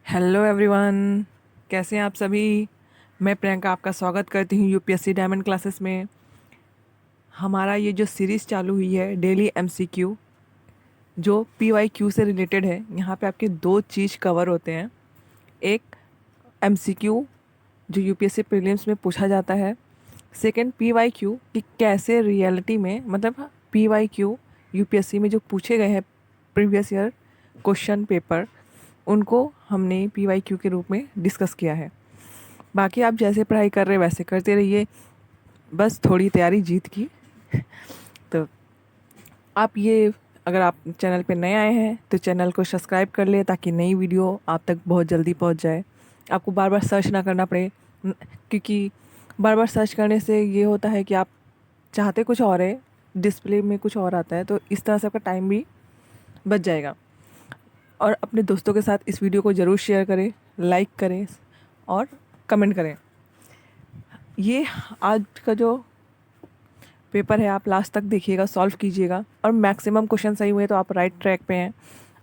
Hello everyone. कैसे हैं आप सभी। मैं प्रियंका आपका स्वागत करती हूँ यूपीएससी डायमंड क्लासेस में। हमारा ये जो सीरीज़ चालू हुई है डेली एमसीक्यू, जो पीवाईक्यू से रिलेटेड है। यहाँ पे आपके दो चीज़ कवर होते हैं। एक एमसीक्यू जो यूपीएससी प्रीलिम्स में पूछा जाता है। सेकंड पीवाईक्यू कि कैसे रियलिटी में, मतलब पीवाईक्यू यूपीएससी में जो पूछे गए हैं प्रीवियस ईयर क्वेश्चन पेपर, उनको हमने पीवाईक्यू के रूप में डिस्कस किया है। बाकी आप जैसे पढ़ाई कर रहे हैं वैसे करते रहिए, बस थोड़ी तैयारी जीत की। तो आप ये, अगर आप चैनल पे नए आए हैं तो चैनल को सब्सक्राइब कर ले ताकि नई वीडियो आप तक बहुत जल्दी पहुंच जाए। आपको बार बार सर्च ना करना पड़े, क्योंकि बार बार सर्च करने से ये होता है कि आप चाहते कुछ और है, डिस्प्ले में कुछ और आता है, तो इस तरह से आपका टाइम भी बच जाएगा। और अपने दोस्तों के साथ इस वीडियो को ज़रूर शेयर करें, लाइक करें और कमेंट करें। ये आज का जो पेपर है आप लास्ट तक देखिएगा, सॉल्व कीजिएगा, और मैक्सिमम क्वेश्चन सही हुए तो आप राइट ट्रैक पे हैं।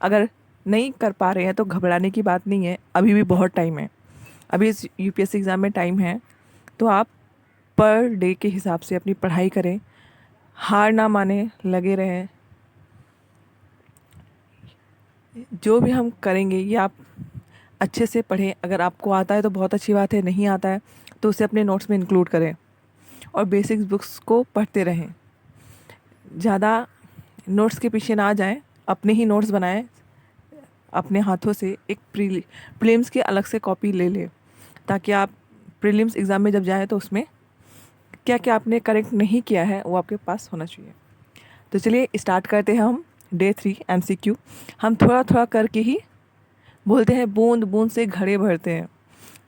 अगर नहीं कर पा रहे हैं तो घबराने की बात नहीं है, अभी भी बहुत टाइम है। अभी इस यूपीएससी एग्ज़ाम में टाइम है, तो आप पर डे के हिसाब से अपनी पढ़ाई करें, हार ना माने, लगे रहें। जो भी हम करेंगे ये आप अच्छे से पढ़ें। अगर आपको आता है तो बहुत अच्छी बात है, नहीं आता है तो उसे अपने नोट्स में इंक्लूड करें और बेसिक्स बुक्स को पढ़ते रहें। ज़्यादा नोट्स के पीछे ना जाएं, अपने ही नोट्स बनाएं। अपने हाथों से एक प्रीलिम्स की अलग से कॉपी ले लें, ताकि आप प्रीलिम्स एग्ज़ाम में जब जाएं तो उसमें क्या क्या आपने करेक्ट नहीं किया है वो आपके पास होना चाहिए। तो चलिए स्टार्ट करते हैं हम डे 3 एमसीक्यू। हम थोड़ा थोड़ा करके ही, बोलते हैं बूंद बूंद से घड़े भरते हैं,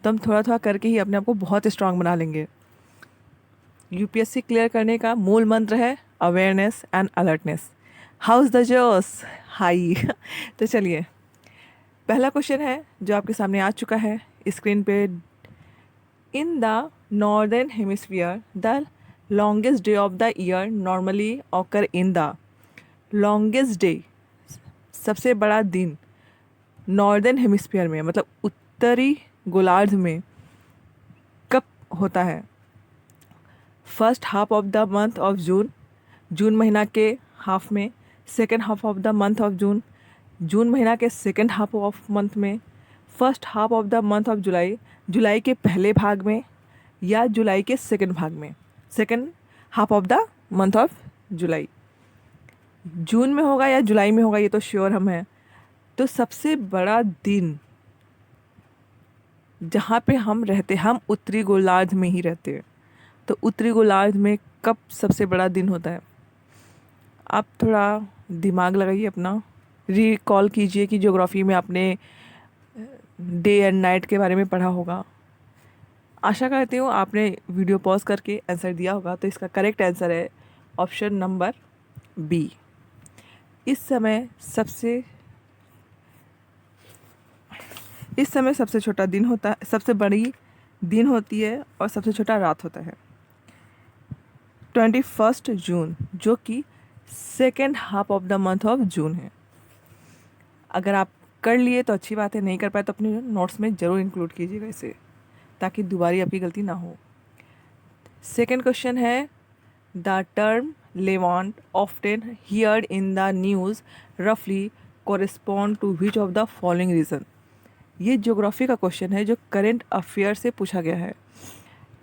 तो हम थोड़ा थोड़ा करके ही अपने आप को बहुत स्ट्रांग बना लेंगे। यूपीएससी क्लियर करने का मूल मंत्र है awareness and alertness. House the जोश हाई। तो चलिए, पहला क्वेश्चन है जो आपके सामने आ चुका है स्क्रीन पे। In the northern hemisphere the longest day of the year normally occur in the. Longest day, सबसे बड़ा दिन, नॉर्दर्न हेमिस्फीयर में मतलब उत्तरी गोलार्ध में कब होता है? First half of the month of June, जून महीना के हाफ में। Second half of the month of June, जून महीना के सेकेंड हाफ ऑफ मंथ में। First half of the month of July, जुलाई के पहले भाग में, या जुलाई के सेकेंड भाग में, second half of the month of July. जून में होगा या जुलाई में होगा ये तो श्योर हम हैं। तो सबसे बड़ा दिन जहाँ पे हम रहते, हम उत्तरी गोलार्ध में ही रहते हैं, तो उत्तरी गोलार्ध में कब सबसे बड़ा दिन होता है? आप थोड़ा दिमाग लगाइए अपना, रिकॉल कीजिए कि ज्योग्राफी में आपने डे एंड नाइट के बारे में पढ़ा होगा। आशा करती हूँ आपने वीडियो पॉज करके आंसर दिया होगा। तो इसका करेक्ट आंसर है ऑप्शन नंबर बी। सबसे इस समय सबसे छोटा दिन होता है, सबसे बड़ी दिन होती है और सबसे छोटा रात होता है 21 जून, जो कि second half of the month of जून है। अगर आप कर लिए तो अच्छी बात है, नहीं कर पाए तो अपने नोट्स में ज़रूर इंक्लूड कीजिएगा इसे, ताकि दोबारा आपकी गलती ना हो। सेकेंड क्वेश्चन है the term Levant often heard in the news रफली correspond to which of the following region. ये ज्योग्राफी का क्वेश्चन है जो करंट अफेयर से पूछा गया है।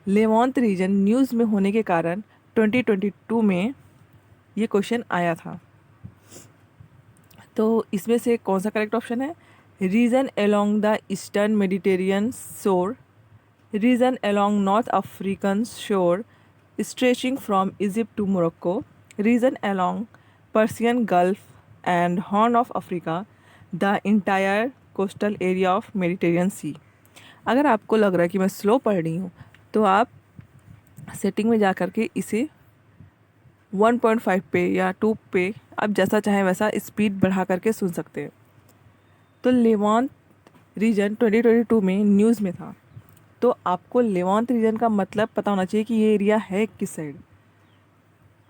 लेवांत रीजन न्यूज़ में होने के कारण 2022 में ये क्वेश्चन आया था। तो इसमें से कौन सा करेक्ट ऑप्शन है? Region along the eastern Mediterranean shore, region along North African shore stretching from Egypt to Morocco, region along Persian Gulf and Horn of Africa, the entire coastal area of Mediterranean Sea. अगर आपको लग रहा है कि मैं slow पढ़ रही हूँ तो आप सेटिंग में जा कर के इसे 1.5 पे या 2 पे, आप जैसा चाहें वैसा स्पीड बढ़ा करके सुन सकते हैं। तो लेवांत रीजन 2022 में न्यूज़ में था, तो आपको लेवांत रीजन का मतलब पता होना चाहिए कि ये एरिया है किस साइड।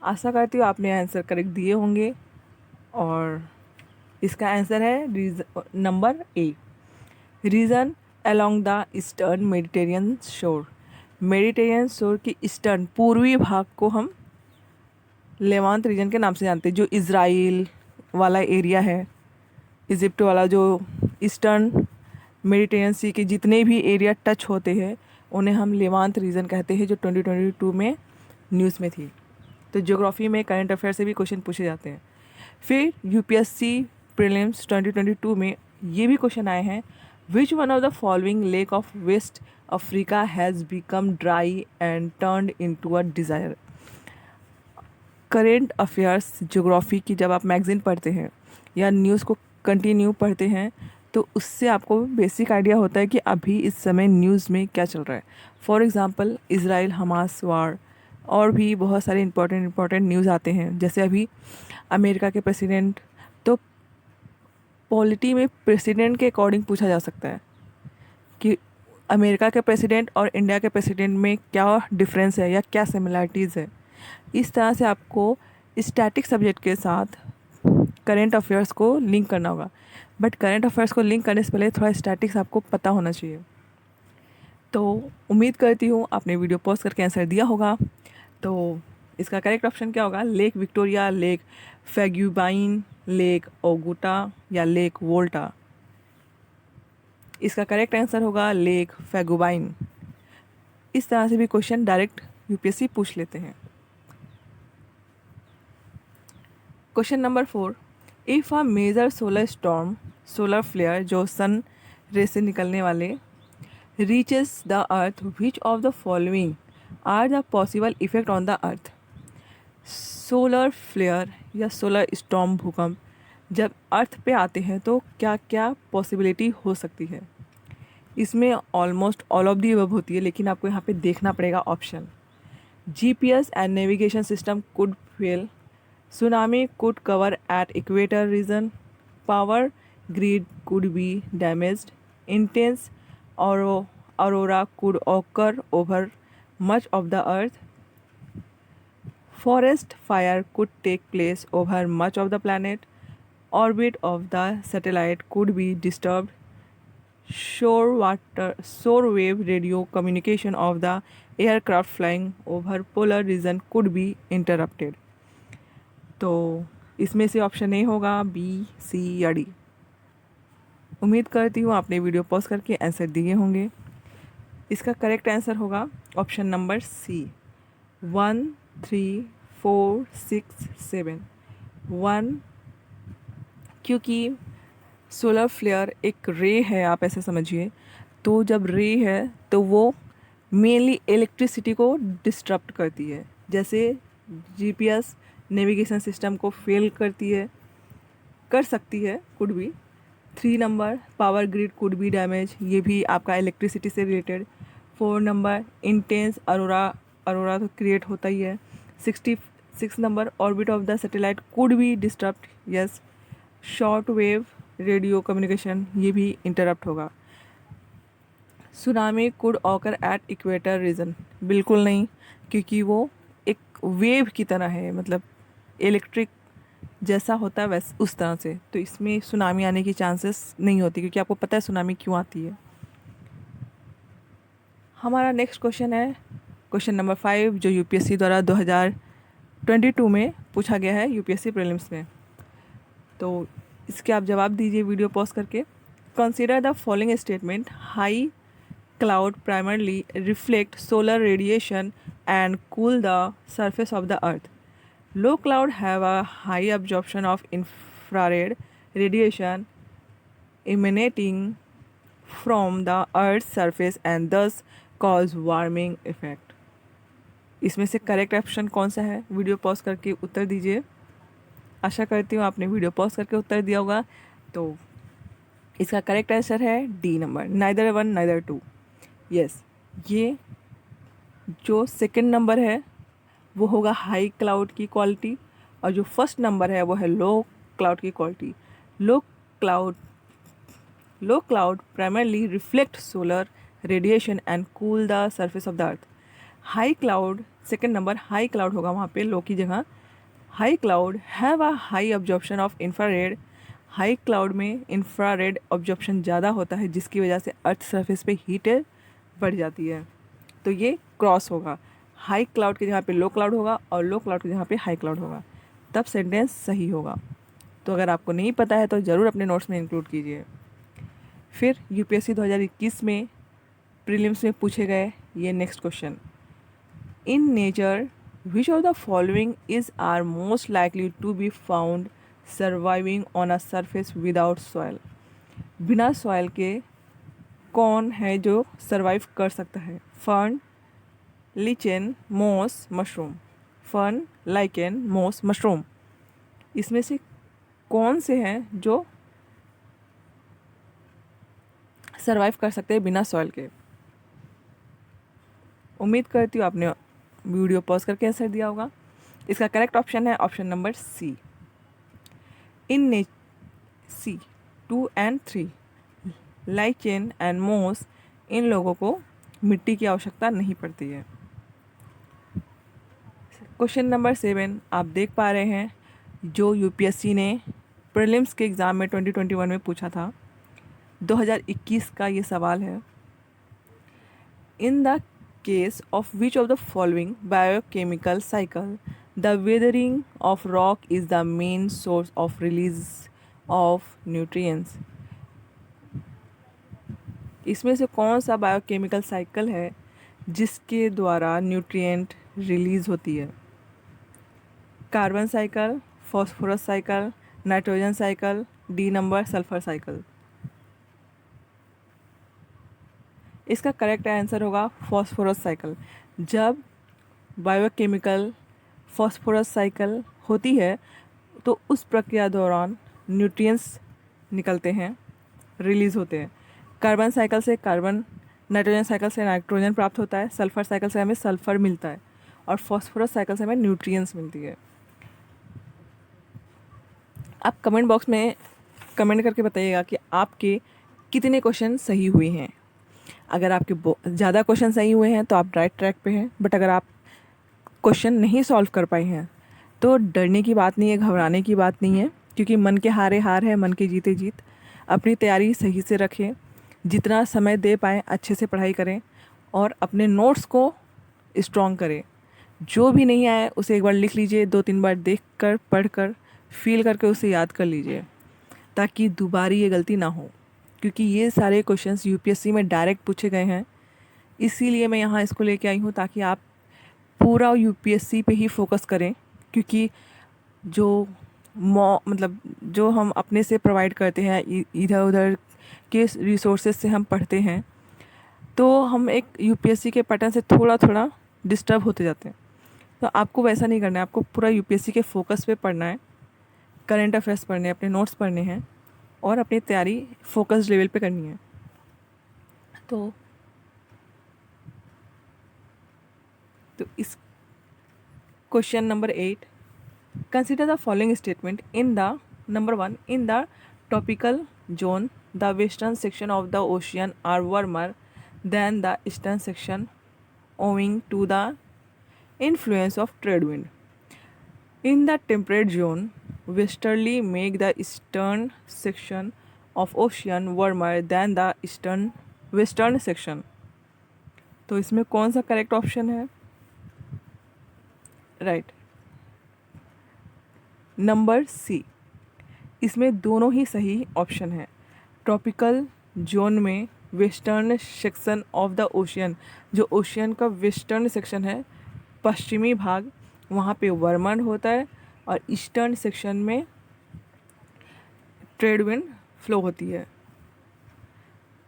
आशा करती हूँ आपने आंसर करेक्ट दिए होंगे, और इसका आंसर है number A. Region along the eastern Mediterranean shore, Mediterranean shore के ईस्टर्न पूर्वी भाग को हम लेवांत रीजन के नाम से जानते हैं। जो इज़राइल वाला एरिया है, इजिप्ट वाला, जो ईस्टर्न मेडिटेरियन सी के जितने भी एरिया टच होते हैं उन्हें हम लेवांत रीजन कहते हैं, जो 2022 में न्यूज़ में थी। तो ज्योग्राफी में करंट अफेयर से भी क्वेश्चन पूछे जाते हैं। फिर यूपीएससी प्रीलिम्स 2022 में ये भी क्वेश्चन आए हैं, which one of the following lake of West Africa has become dry and turned into a desire. Current affairs geography की जब आप मैगज़ीन पढ़ते हैं या न्यूज़ को कंटिन्यू पढ़ते हैं तो उससे आपको बेसिक आइडिया होता है कि अभी इस समय न्यूज़ में क्या चल रहा है। फॉर एग्ज़ाम्पल इज़राइल हमास वार और भी बहुत सारे इंपॉर्टेंट न्यूज़ आते हैं। जैसे अभी अमेरिका के प्रेसिडेंट, तो पॉलिटी में प्रेसिडेंट के अकॉर्डिंग पूछा जा सकता है कि अमेरिका के प्रेसिडेंट और इंडिया के प्रेसिडेंट में क्या डिफरेंस है या क्या सिमिलरिटीज़ है। इस तरह से आपको स्टैटिक सब्जेक्ट के साथ करेंट अफेयर्स को लिंक करना होगा। बट करेंट अफेयर्स को लिंक करने से पहले थोड़ा स्टैटिक्स आपको पता होना चाहिए। तो उम्मीद करती हूँ आपने वीडियो पॉज करके आंसर दिया होगा। तो इसका करेक्ट ऑप्शन क्या होगा? लेक विक्टोरिया, लेक फैग्यूबाइन, लेक ओगुटा या लेक वोल्टा। इसका करेक्ट आंसर होगा लेक फैग्यूबाइन। इस तरह से भी क्वेश्चन डायरेक्ट यूपीएससी पूछ लेते हैं। Question number 4, if a major solar storm, solar flare जो सन रे से निकलने वाले, reaches the earth, which of the following are the possible effect on the earth. Solar flare या सोलर स्टॉर्म, भूकंप जब अर्थ पे आते हैं तो क्या क्या पॉसिबिलिटी हो सकती है। इसमें almost all of the above होती है, लेकिन आपको यहाँ पे देखना पड़ेगा option. GPS and navigation system could fail, tsunami could cover at equator region, power grid could be damaged, intense aurora could occur over much of the earth, forest fire could take place over much of the planet, orbit of the satellite could be disturbed, shore wave radio communication of the aircraft flying over polar region could be interrupted। तो इसमें से option A होगा, B, सी या D. उम्मीद करती हूँ आपने video pause करके आंसर दिए होंगे। इसका करेक्ट आंसर होगा ऑप्शन नंबर सी, 1, 3, 4, 6, 7। 1, क्योंकि सोलर फ्लेयर एक रे है, आप ऐसे समझिए। तो जब रे है तो वो मेनली इलेक्ट्रिसिटी को डिस्टर्ब करती है, जैसे जीपीएस नेविगेशन सिस्टम को फेल करती है, कर सकती है, could be. 3 number, power grid could be damage, ये भी आपका इलेक्ट्रिसिटी से रिलेटेड। 4 नंबर, इंटेंस अरोरा तो क्रिएट होता ही है। 6 number, orbit of the satellite could be disturbed, yes. Short wave radio communication, ये भी इंटरप्ट होगा। Tsunami could occur at equator region, बिल्कुल नहीं, क्योंकि वो एक वेव की तरह है, मतलब इलेक्ट्रिक जैसा होता है वैसे उस तरह से, तो इसमें सुनामी आने की चांसेस नहीं होती, क्योंकि आपको पता है सुनामी क्यों आती है। हमारा नेक्स्ट क्वेश्चन है क्वेश्चन नंबर 5, जो यूपीएससी द्वारा 2022 में पूछा गया है यूपीएससी प्रीलिम्स में। तो इसके आप जवाब दीजिए वीडियो पॉज करके। Consider the following statement, high cloud primarily reflect solar radiation and cool the surface of the earth. Low cloud have a high absorption of infrared radiation emanating from the Earth's surface and thus cause warming effect। इसमें से correct option कौन सा है? Video pause करके उत्तर दीजिए। आशा करती हूँ आपने वीडियो पॉज करके उत्तर दिया होगा। तो इसका करेक्ट आंसर है D number, neither 1 neither 2। Yes, ये जो सेकंड नंबर है वो होगा हाई क्लाउड की क्वालिटी, और जो फर्स्ट नंबर है वो है लो क्लाउड की quality. Low cloud primarily reflect solar radiation and cool the surface of the earth. High cloud, second number high cloud होगा वहाँ पे लो की जगह। High cloud have a high absorption of infrared, high cloud में infrared absorption ज़्यादा होता है, जिसकी वजह से अर्थ सरफेस पे हीट बढ़ जाती है। तो ये क्रॉस होगा, हाई क्लाउड की जगह पे लो क्लाउड होगा और लो क्लाउड की जगह पे हाई क्लाउड होगा, तब सेंटेंस सही होगा। तो अगर आपको नहीं पता है तो ज़रूर अपने नोट्स में इंक्लूड कीजिए। फिर यूपीएससी 2021 में प्रीलिम्स में पूछे गए ये next question, in nature which of the following is are most likely to be found surviving on a surface without soil. बिना सॉइल के कौन है जो सर्वाइव कर सकता है? Fern, lichen, moss, mushroom. Fern, lichen, moss, mushroom, इसमें से कौन से हैं जो सर्वाइव कर सकते हैं बिना सॉइल के? उम्मीद करती हूँ आपने वीडियो पॉज करके आंसर दिया होगा। इसका करेक्ट ऑप्शन है option number C, in C 2 and 3, lichen and moss, इन लोगों को मिट्टी की आवश्यकता नहीं पड़ती है। क्वेश्चन नंबर 7 आप देख पा रहे हैं, जो यूपीएससी ने प्रीलिम्स के एग्ज़ाम में 2021 में पूछा था, 2021 का ये सवाल है, in the case of which of the following biochemical cycle the weathering of rock is the main source of release of nutrients। इसमें से कौन सा बायोकेमिकल साइकिल है जिसके द्वारा न्यूट्रिएंट रिलीज होती है? Carbon cycle, phosphorus cycle, nitrogen cycle, D number sulphur cycle. इसका करेक्ट आंसर होगा फॉस्फोरस साइकिल। जब बायोकेमिकल फॉस्फोरस साइकिल होती है तो उस प्रक्रिया दौरान न्यूट्रिएंट्स निकलते हैं, रिलीज़ होते हैं। कार्बन साइकिल से कार्बन, नाइट्रोजन साइकिल से नाइट्रोजन प्राप्त होता है, सल्फर साइकिल से हमें सल्फर मिलता है और फॉस्फोरस साइकिल से हमें न्यूट्रिएंट्स मिलती है। आप कमेंट बॉक्स में कमेंट करके बताइएगा कि आपके कितने क्वेश्चन सही हुए हैं। अगर आपके ज़्यादा क्वेश्चन सही हुए हैं तो आप राइट ट्रैक पे हैं, बट अगर आप क्वेश्चन नहीं सॉल्व कर पाए हैं तो डरने की बात नहीं है, घबराने की बात नहीं है, क्योंकि मन के हारे हार है, मन के जीते जीत। अपनी तैयारी सही से रखें, जितना समय दे पाएँ अच्छे से पढ़ाई करें और अपने नोट्स को स्ट्रॉन्ग करें। जो भी नहीं आए उसे एक बार लिख लीजिए, 2-3 बार देख कर, पढ़ कर, फील करके उसे याद कर लीजिए, ताकि दोबारा ये गलती ना हो, क्योंकि ये सारे क्वेश्चंस यूपीएससी में डायरेक्ट पूछे गए हैं। इसीलिए मैं यहाँ इसको लेके आई हूँ, ताकि आप पूरा यूपीएससी पे ही फोकस करें, क्योंकि जो मतलब जो हम अपने से प्रोवाइड करते हैं, इधर उधर के रिसोर्सेज से हम पढ़ते हैं, तो हम एक यूपीएससी के पैटर्न से थोड़ा थोड़ा डिस्टर्ब होते जाते हैं। तो आपको वैसा नहीं करना है, आपको पूरा यूपीएससी के फोकस पे पढ़ना है, करंट अफेयर्स पढ़ने हैं, अपने नोट्स पढ़ने हैं और अपनी तैयारी फोकस लेवल पे करनी है। तो इस question number 8, consider the following statement in the number 1, in the tropical zone the western section of the ocean are warmer than the eastern section owing to the influence of trade wind. In the temperate zone, westerly make the eastern section of ocean warmer than the western section. तो इसमें कौन सा correct option है? Right, number C. इसमें दोनों ही सही option है। ट्रॉपिकल जोन में western section of the ocean, जो ओशियन का वेस्टर्न सेक्शन है, पश्चिमी भाग, वहाँ पे वार्मर होता है और ईस्टर्न सेक्शन में ट्रेड विंड फ्लो होती है।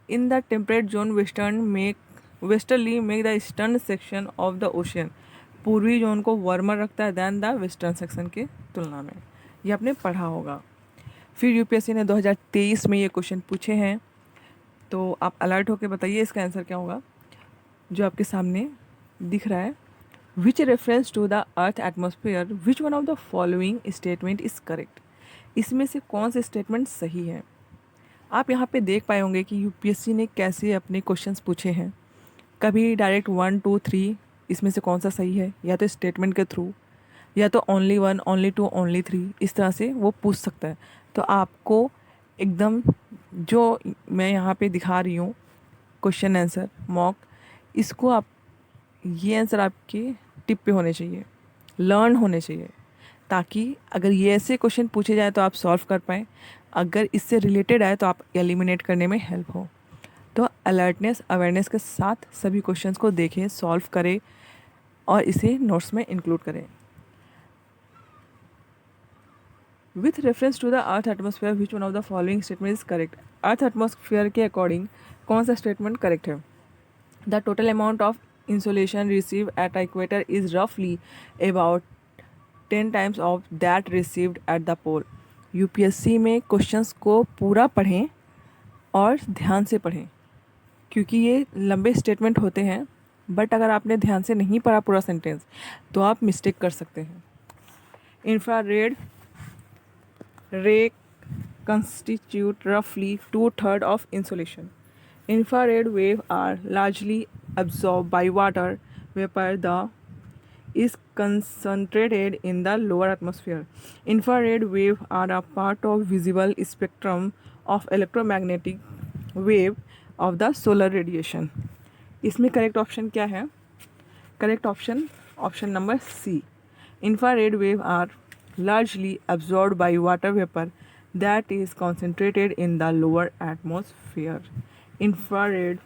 In the temperate zone westerly make the eastern section of the ocean, पूर्वी जोन को वार्मर रखता है दैन द वेस्टर्न सेक्शन के तुलना में। ये आपने पढ़ा होगा। फिर यूपीएससी ने 2023 में ये क्वेश्चन पूछे हैं, तो आप अलर्ट होकर बताइए इसका आंसर क्या होगा। जो आपके सामने दिख रहा है, which reference to the earth atmosphere which one of the following statement is correct. इसमें से कौन से स्टेटमेंट सही है? आप यहाँ पे देख पाए होंगे कि यूपीएससी ने कैसे अपने क्वेश्चंस पूछे हैं। कभी डायरेक्ट 1, 2, 3 इसमें से कौन सा सही है, या तो स्टेटमेंट के थ्रू, या तो ओनली 1, ओनली 2, ओनली 3, इस तरह से वो पूछ सकता है। तो आपको एकदम जो मैं यहाँ पे दिखा रही हूँ क्वेश्चन आंसर मॉक, इसको आप ये आंसर आपके टिप पे होने चाहिए, लर्न होने चाहिए, ताकि अगर ये ऐसे क्वेश्चन पूछे जाए तो आप सॉल्व कर पाएँ, अगर इससे रिलेटेड आए तो आप एलिमिनेट करने में हेल्प हो। तो अलर्टनेस अवेयरनेस के साथ सभी क्वेश्चंस को देखें, सॉल्व करें और इसे नोट्स में इंक्लूड करें। With reference to the earth atmosphere which one of the following statement is correct. Earth atmosphere के अकॉर्डिंग कौन सा स्टेटमेंट करेक्ट है? The total amount of insolation receive at equator is रफली about 10 times of that received at the pole. UPSC में questions को पूरा पढ़ें और ध्यान से पढ़ें, क्योंकि ये लंबे स्टेटमेंट होते हैं, बट अगर आपने ध्यान से नहीं पढ़ा पूरा सेंटेंस तो आप मिस्टेक कर सकते हैं। इंफ्रारेड रे constitute roughly 2/3 of insolation. Infrared waves are largely absorbed by water vapor that is concentrated in the lower atmosphere. Infrared waves are a part of visible spectrum of electromagnetic wave of the solar radiation. इसमें correct option क्या है? Correct option number C. Infrared waves are largely absorbed by water vapor that is concentrated in the lower atmosphere. Infrared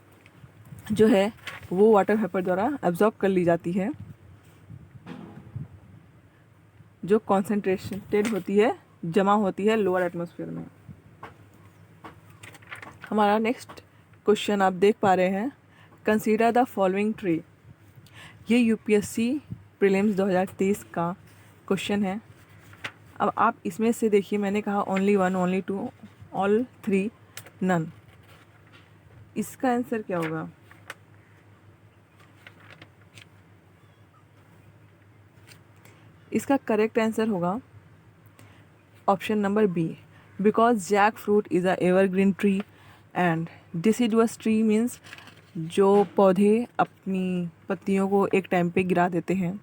जो है वो water vapour द्वारा absorb कर ली जाती है, जो कॉन्सेंट्रेटेड होती है, जमा होती है लोअर एटमॉस्फेयर में। हमारा नेक्स्ट क्वेश्चन आप देख पा रहे हैं, कंसीडर द फॉलोइंग ट्री। ये यूपीएससी प्रीलिम्स 2023 का क्वेश्चन है। अब आप इसमें से देखिए, मैंने कहा ओनली 1, ओनली 2, ऑल 3, नन। इसका आंसर क्या होगा? इसका करेक्ट आंसर होगा option number B, because jackfruit is a evergreen tree and deciduous tree means जो पौधे अपनी पत्तियों को एक टाइम पे गिरा देते हैं,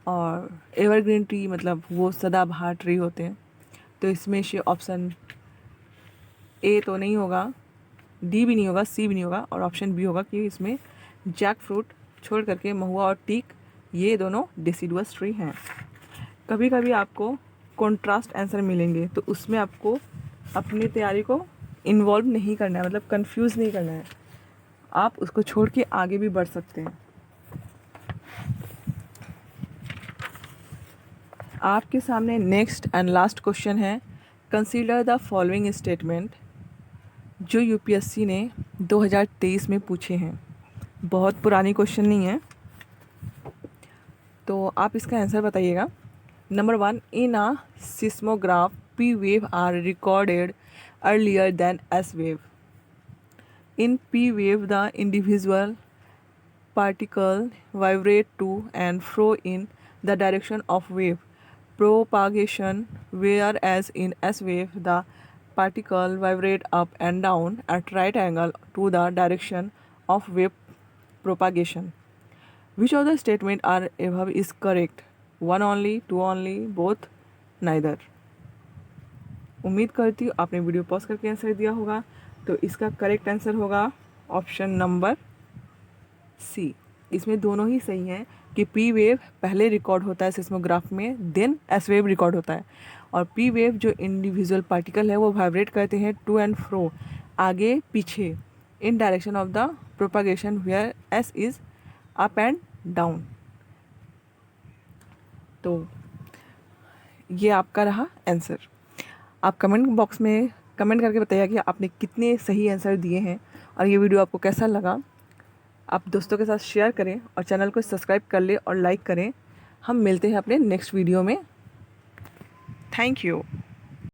और एवरग्रीन ट्री मतलब वो सदाबहार ट्री होते हैं। तो इसमें से ऑप्शन ए तो नहीं होगा, डी भी नहीं होगा, सी भी नहीं होगा, और ऑप्शन बी होगा कि इसमें जैक फ्रूट छोड़ करके महुआ और टीक ये दोनों डिसिडुअस ट्री हैं। कभी कभी आपको कॉन्ट्रास्ट आंसर मिलेंगे, तो उसमें आपको अपनी तैयारी को इन्वॉल्व नहीं करना है, मतलब कंफ्यूज नहीं करना है, आप उसको छोड़ के आगे भी बढ़ सकते हैं। आपके सामने नेक्स्ट एंड लास्ट क्वेश्चन है, कंसीडर द फॉलोइंग स्टेटमेंट, जो यूपीएससी ने 2023 में पूछे हैं। बहुत पुरानी क्वेश्चन नहीं है, तो आप इसका आंसर बताइएगा। Number 1, in a seismograph P wave are recorded earlier than S wave. In P wave the individual particle vibrate to and fro in the direction of wave propagation, whereas in S wave the particle vibrate up and down at right angle to the direction of wave propagation. Which of the statement are above is correct? 1 only, 2 only, both, neither? उम्मीद करती हूँ आपने video pause करके answer दिया होगा। तो इसका correct answer होगा ऑप्शन नंबर सी। इसमें दोनों ही सही हैं कि पी वेव पहले रिकॉर्ड होता है सिस्मोग्राफ में, देन एस वेव रिकॉर्ड होता है, और पी वेव जो इंडिविजुअल पार्टिकल है वो वाइब्रेट करते हैं टू एंड फ्रो, आगे पीछे, in direction of the propagation where S is up and down. तो ये आपका रहा आंसर। आप कमेंट बॉक्स में कमेंट करके बताइए कि आपने कितने सही आंसर दिए हैं, और ये वीडियो आपको कैसा लगा। आप दोस्तों के साथ शेयर करें और चैनल को सब्सक्राइब कर लें और लाइक करें। हम मिलते हैं अपने नेक्स्ट वीडियो में। Thank you.